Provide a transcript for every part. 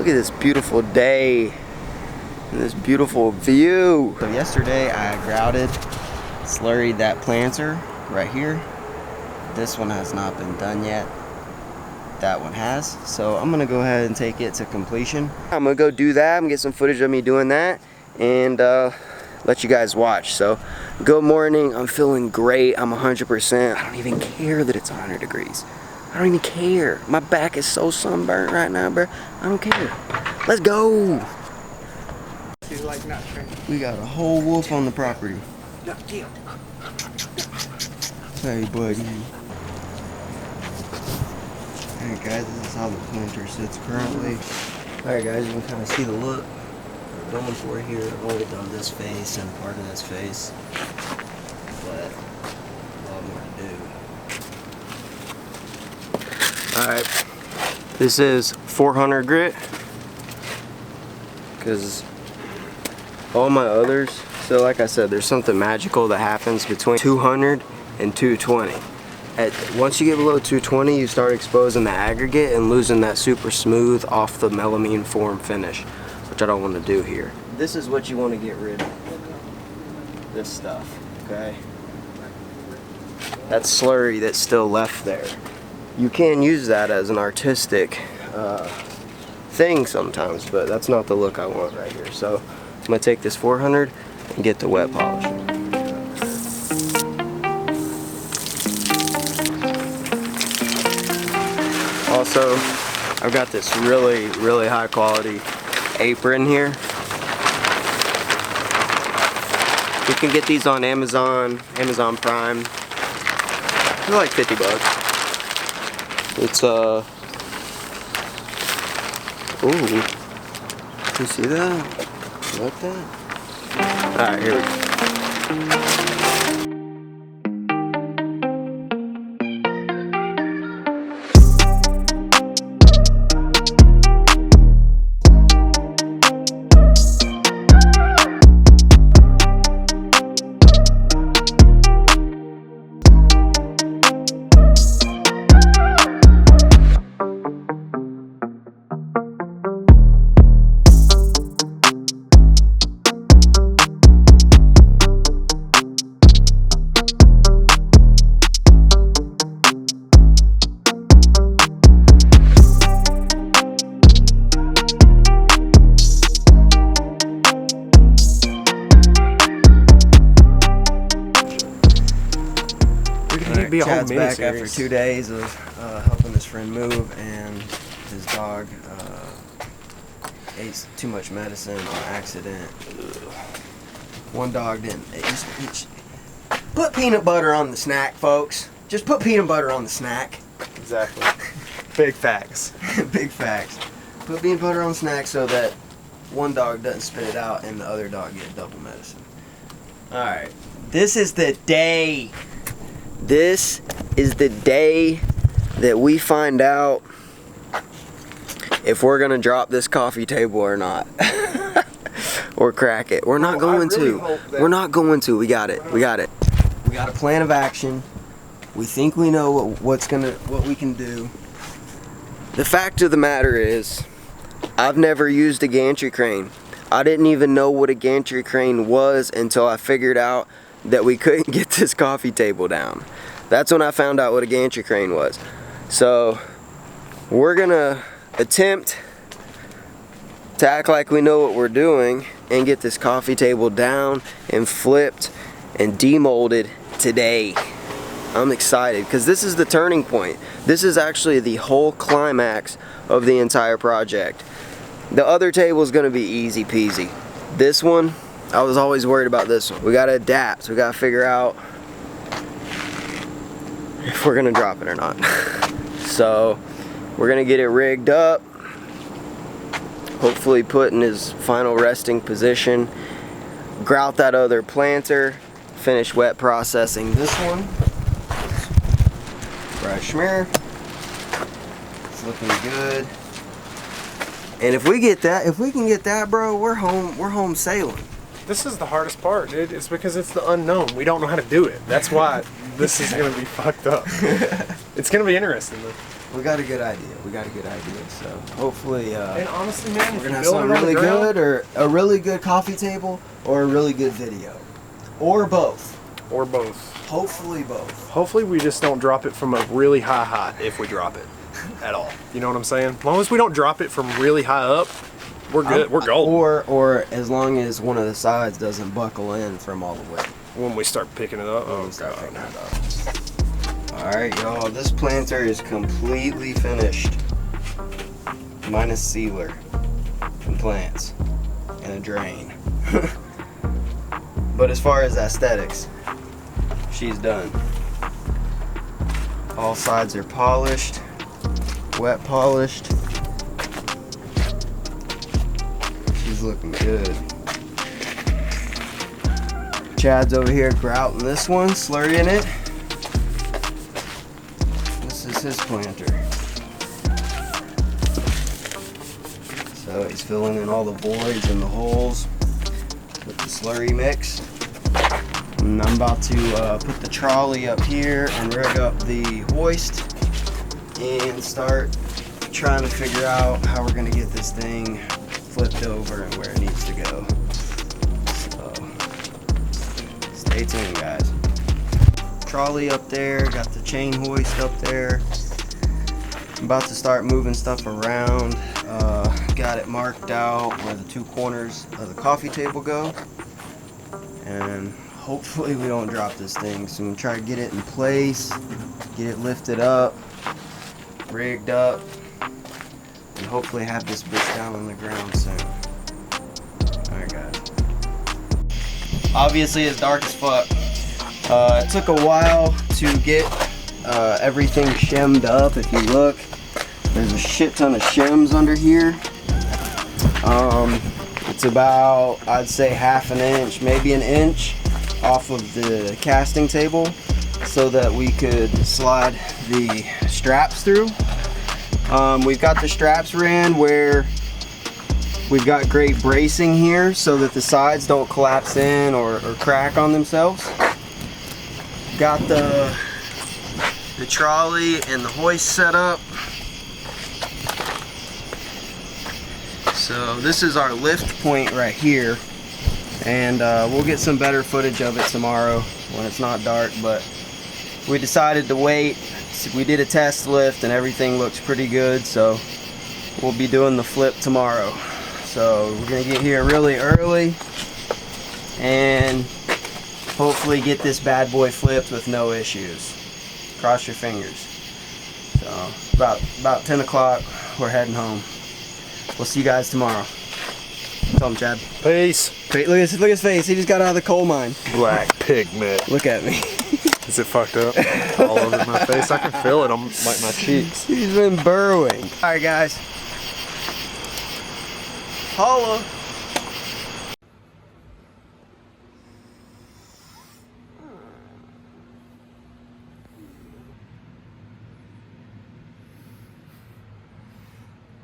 Look at this beautiful day and this beautiful view. So yesterday I grouted, slurried that planter right here. This one has not been done yet. That one has. So I'm gonna go ahead and take it to completion. I'm gonna go do that. I'm gonna get some footage of me doing that and let you guys watch. So good morning. I'm feeling great. I'm 100%. I don't even care that it's 100 degrees. I don't even care. My back is so sunburnt right now, bro. I don't care. Let's go. We got a whole wolf on the property. Hey, buddy. Alright, guys, this is how the planter sits currently. Alright, guys, you can kind of see the look we're going for here. I've only done this face and part of this face, but a lot more to do. Alright, this is 400 grit, because all my others, so like I said, there's something magical that happens between 200 and 220. Once you get below 220, you start exposing the aggregate and losing that super smooth off the melamine form finish, which I don't want to do here. This is what you want to get rid of, this stuff, okay? That slurry that's still left there. You can use that as an artistic thing sometimes, but that's not the look I want right here. So I'm gonna take this 400 and get the wet polish. Also, I've got this really high quality apron here. You can get these on Amazon Prime. They're like 50 bucks. It's ooh, you see that? You like that? Alright, here we go. Chad's back after 2 days of helping his friend move, and his dog ate too much medicine on accident. One dog didn't. Put peanut butter on the snack, folks. Just put peanut butter on the snack. Exactly. Big facts. Big facts. Put peanut butter on the snack so that one dog doesn't spit it out and the other dog gets double medicine. Alright. This is the day. This is the day that we find out if we're gonna drop this coffee table or not. Or crack it. We're not going to. We're not going to. We got it. We got it. We got a plan of action. We think we know what we can do. The fact of the matter is, I've never used a gantry crane. I didn't even know what a gantry crane was until I figured out that we couldn't get this coffee table down. That's when I found out what a gantry crane was. So we're gonna attempt to act like we know what we're doing and get this coffee table down and flipped and demolded today. I'm excited because this is the turning point. This is actually the whole climax of the entire project. The other table is gonna be easy peasy. This one, I was always worried about this one. We gotta adapt. We gotta figure out if we're gonna drop it or not. So we're gonna get it rigged up, hopefully put in his final resting position, grout that other planter, finish wet processing this one. Right schmear. It's looking good. And if we can get that, bro, we're home sailing. This is the hardest part, dude. It's because it's the unknown. We don't know how to do it. That's why this is gonna be fucked up. It's gonna be interesting though. We got a good idea. So hopefully, And honestly, man, we're gonna have something really good, or a really good coffee table, or a really good video, or both. Or both. Hopefully both. Hopefully we just don't drop it from a really high height if we drop it at all. You know what I'm saying? As long as we don't drop it from really high up, we're good. We're golden. Or as long as one of the sides doesn't buckle in from all the way. When we start picking it up. Alright, y'all, this planter is completely finished. Minus sealer and plants and a drain. But as far as aesthetics, she's done. All sides are polished, wet polished. She's looking good. Chad's over here grouting this one, slurrying it. This is his planter. So he's filling in all the voids and the holes with the slurry mix. And I'm about to put the trolley up here and rig up the hoist and start trying to figure out how we're gonna get this thing flipped over and where it needs to go. So stay tuned, guys. Trolley up there, got the chain hoist up there. I'm about to start moving stuff around. Got it marked out where the two corners of the coffee table go. And hopefully we don't drop this thing. So I'm gonna try to get it in place, get it lifted up, rigged up, and hopefully have this bitch down on the ground soon. Alright, guys. Obviously it's dark as fuck. It took a while to get everything shimmed up. If you look, there's a shit ton of shims under here. It's about, I'd say, half an inch, maybe an inch off of the casting table so that we could slide the straps through. We've got the straps ran where we've got great bracing here so that the sides don't collapse in or crack on themselves. Got the trolley and the hoist set up. So this is our lift point right here, and we'll get some better footage of it tomorrow when it's not dark, but we decided to wait. We did a test lift and everything looks pretty good, so we'll be doing the flip tomorrow. So we're gonna get here really early and hopefully get this bad boy flipped with no issues. Cross your fingers. So about 10 o'clock, we're heading home. We'll see you guys tomorrow. Tell him, Chad. Peace. Wait, look at his face. He just got out of the coal mine. Black pigment. Look at me. Is it fucked up? All over my face. I can feel it on like my cheeks. He's been burrowing. All right, guys. Holla.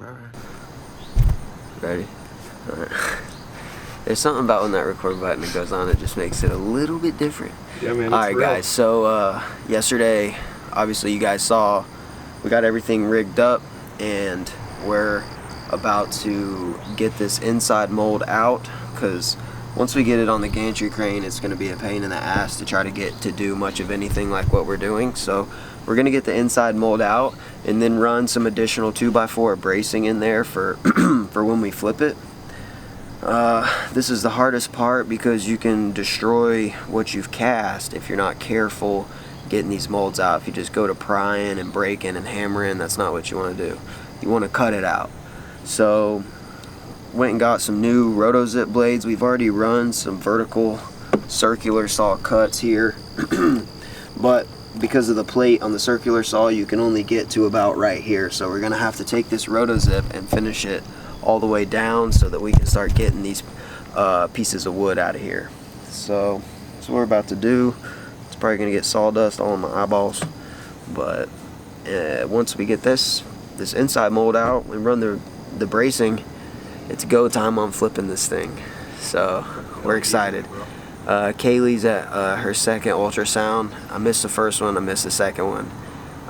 Alright. Ready? Alright. There's something about when that record button goes on, it just makes it a little bit different. Yeah, man. Alright, guys, so yesterday, obviously you guys saw, we got everything rigged up and we're about to get this inside mold out, because once we get it on the gantry crane, it's going to be a pain in the ass to try to get to do much of anything like what we're doing. So we're going to get the inside mold out and then run some additional 2x4 bracing in there for for when we flip it. This is the hardest part because you can destroy what you've cast if you're not careful getting these molds out. If you just go to prying and breaking and hammering, that's not what you want to do. You want to cut it out. So went and got some new RotoZip blades. We've already run some vertical circular saw cuts here, but because of the plate on the circular saw, you can only get to about right here. So we're gonna have to take this RotoZip and finish it all the way down so that we can start getting these pieces of wood out of here. So that's what we're about to do. It's probably gonna get sawdust all in my eyeballs, but once we get this inside mold out and run the bracing, it's go time on flipping this thing. So we're excited. Kaylee's at her second ultrasound. I missed the first one, I missed the second one.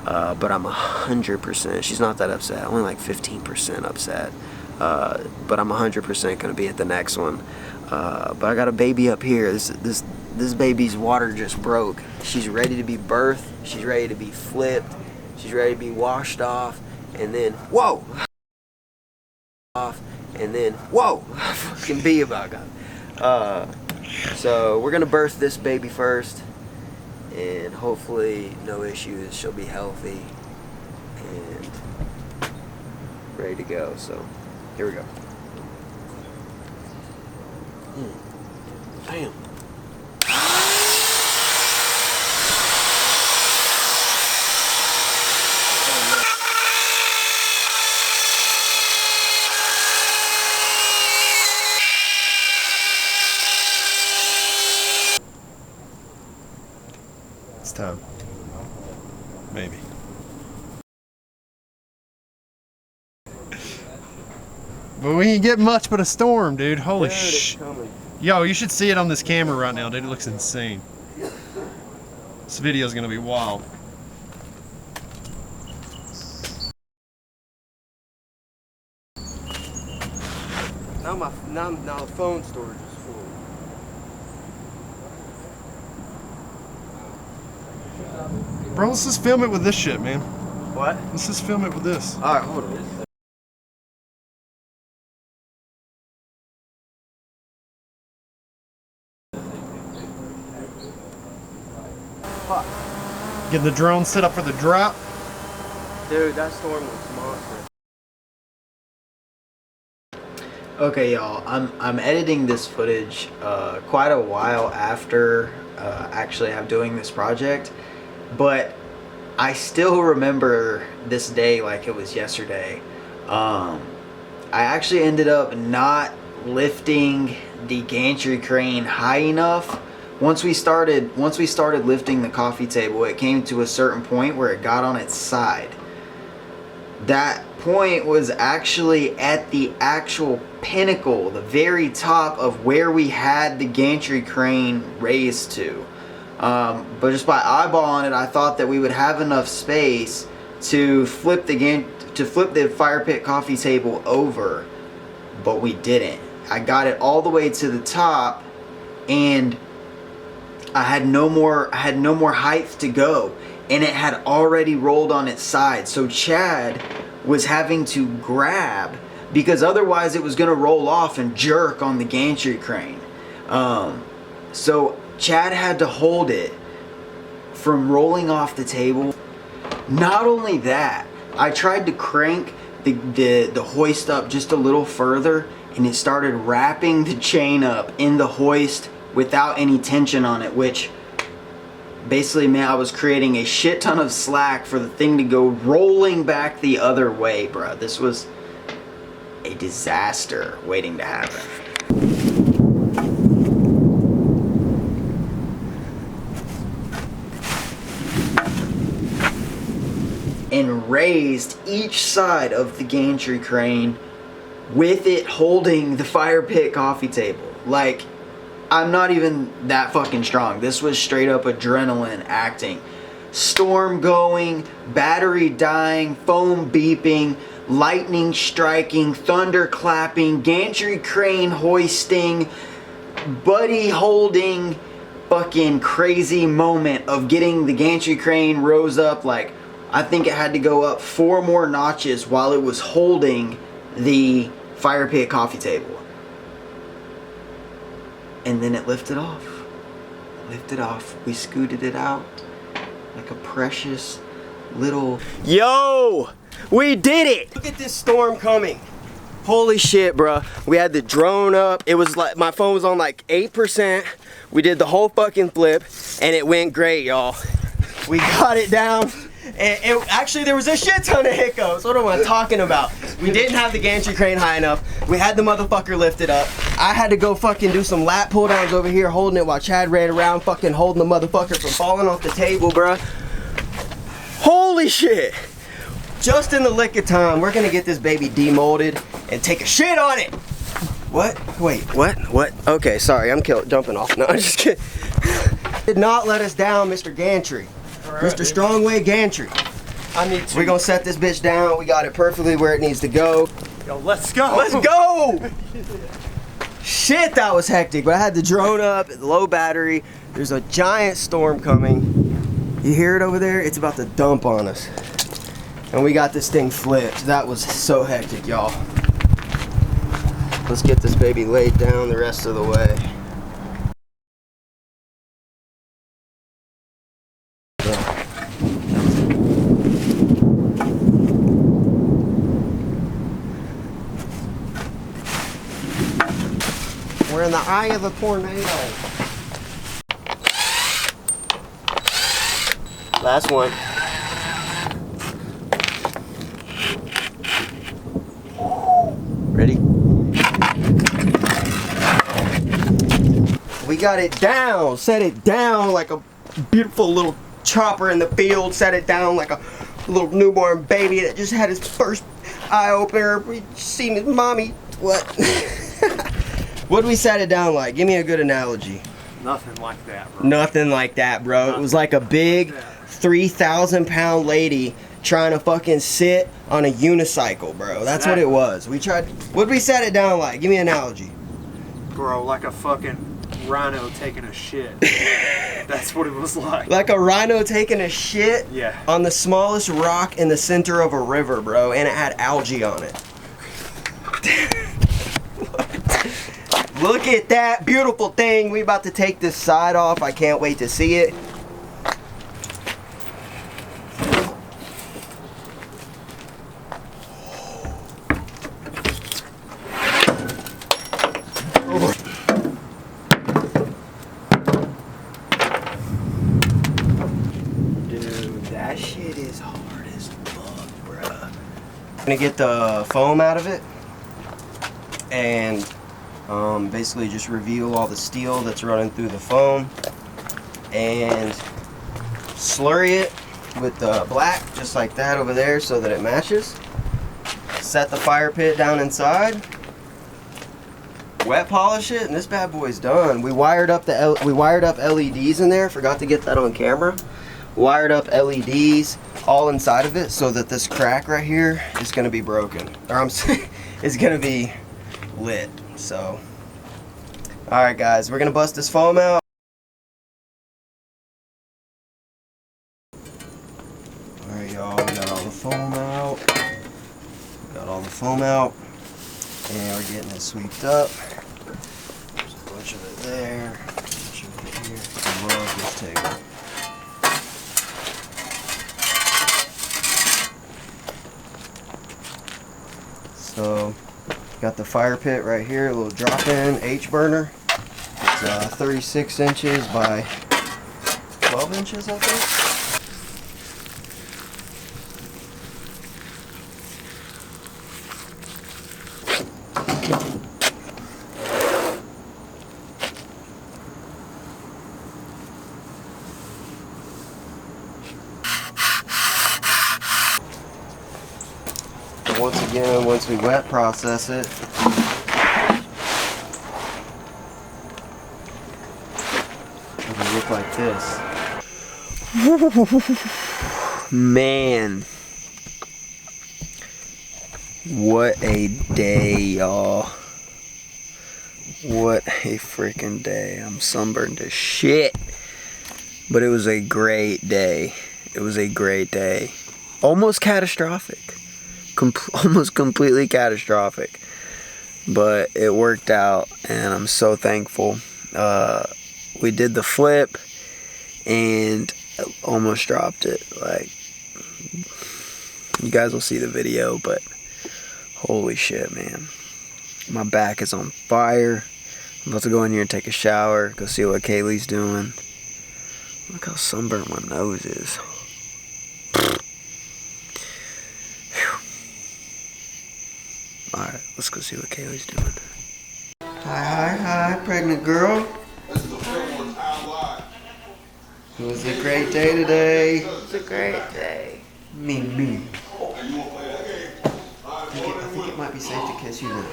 but I'm 100%. She's not that upset. Only like 15% upset. But I'm 100% gonna be at the next one. But I got a baby up here. This baby's water just broke. She's ready to be birthed. She's ready to be flipped. She's ready to be washed off. And then, whoa! Off. And then, whoa! Fucking be about God. So we're gonna birth this baby first. And hopefully no issues. She'll be healthy and ready to go. So here we go. Damn. It's time. Maybe. But we ain't getting much but a storm, dude. Holy shit. Yo, you should see it on this camera right now, dude. It looks insane. This video is gonna be wild. Now the phone storage is full. Bro, let's just film it with this shit, man. What? Let's just film it with this. Alright, hold on. Getting the drone set up for the drop. Dude, that storm was monster. Okay, y'all, I'm editing this footage quite a while after actually I'm doing this project, but I still remember this day like it was yesterday. I actually ended up not lifting the gantry crane high enough. Once we started lifting the coffee table, it came to a certain point where it got on its side. That point was actually at the actual pinnacle, the very top of where we had the gantry crane raised to. But just by eyeballing it, I thought that we would have enough space to flip the fire pit coffee table over, but we didn't. I got it all the way to the top, and I had no more height to go, and it had already rolled on its side. So Chad was having to grab, because otherwise it was gonna roll off and jerk on the gantry crane. So Chad had to hold it from rolling off the table. Not only that, I tried to crank the hoist up just a little further, and it started wrapping the chain up in the hoist without any tension on it, which basically meant I was creating a shit ton of slack for the thing to go rolling back the other way, bruh. This was a disaster waiting to happen. And raised each side of the gantry crane with it holding the fire pit coffee table. Like, I'm not even that fucking strong. This was straight up adrenaline acting. Storm going, battery dying, phone beeping, lightning striking, thunder clapping, gantry crane hoisting, buddy holding, fucking crazy moment of getting the gantry crane rose up. Like, I think it had to go up 4 more notches while it was holding the fire pit coffee table. And then it lifted off. Lifted off. We scooted it out like a precious little... Yo! We did it! Look at this storm coming. Holy shit, bruh. We had the drone up. It was like, my phone was on like 8%. We did the whole fucking flip, and it went great, y'all. We got it down. And actually, there was a shit ton of hiccups. What am I talking about? We didn't have the gantry crane high enough. We had the motherfucker lifted up. I had to go fucking do some lat pull downs over here holding it while Chad ran around fucking holding the motherfucker from falling off the table, bruh. Holy shit. Just in the lick of time, we're gonna get this baby demolded and take a shit on it. What? Wait, what? What? Okay, sorry, I'm jumping off. No, I'm just kidding. Did not let us down, Mr. Gantry. Right, Mr. Strongway Gantry. I need to. We're gonna set this bitch down. We got it perfectly where it needs to go. Yo, let's go. Let's go! Shit, that was hectic. But I had the drone up, low battery. There's a giant storm coming. You hear it over there? It's about to dump on us. And we got this thing flipped. That was so hectic, y'all. Let's get this baby laid down the rest of the way. We're in the eye of a tornado. Last one. Ready? We got it down. Set it down like a beautiful little chopper in the field. Set it down like a little newborn baby that just had his first eye opener. We seen his mommy. What? What did we set it down like? Give me a good analogy. Nothing like that, bro. Nothing like that, bro. It was like a big 3,000-pound lady trying to fucking sit on a unicycle, bro. That's what it was. We tried. What did we set it down like? Give me an analogy. Bro, like a fucking rhino taking a shit. That's what it was like. Like a rhino taking a shit Yeah. on the smallest rock in the center of a river, bro, and it had algae on it. Look at that beautiful thing. We about to take this side off. I can't wait to see it. Dude, that shit is hard as fuck, bruh. I'm gonna get the foam out of it and basically just reveal all the steel that's running through the foam and slurry it with the black just like that over there so that it matches. Set the fire pit down inside, wet polish it, and this bad boy's done. We wired up LEDs in there. Forgot to get that on camera. Wired up LEDs all inside of it so that this crack right here is gonna be broken, or I'm saying it's gonna be lit. So, all right, guys, we're gonna bust this foam out. All right, y'all, we got all the foam out. Got all the foam out, and we're getting it sweeped up. There's a bunch of it there, a bunch of it here. I love this table. So, got the fire pit right here, a little drop-in H burner. It's 36 inches by 12 inches, I think. Once again, once we wet process it, it'll look like this. Man, what a day, y'all. What a freaking day. I'm sunburned to shit. But it was a great day. It was a great day. Almost catastrophic. Almost completely catastrophic, but it worked out and I'm so thankful. We did the flip and almost dropped it. Like, you guys will see the video, but holy shit, man, my back is on fire. I'm about to go in here and take a shower, go see what Kaylee's doing. Look how sunburned my nose is. Alright, let's go see what Kaylee's doing. Hi, pregnant girl. This is a short one, time live. It was a great day today. It was a great day. Me. Oh, and you want to play that game? I think it might be safe to kiss you now.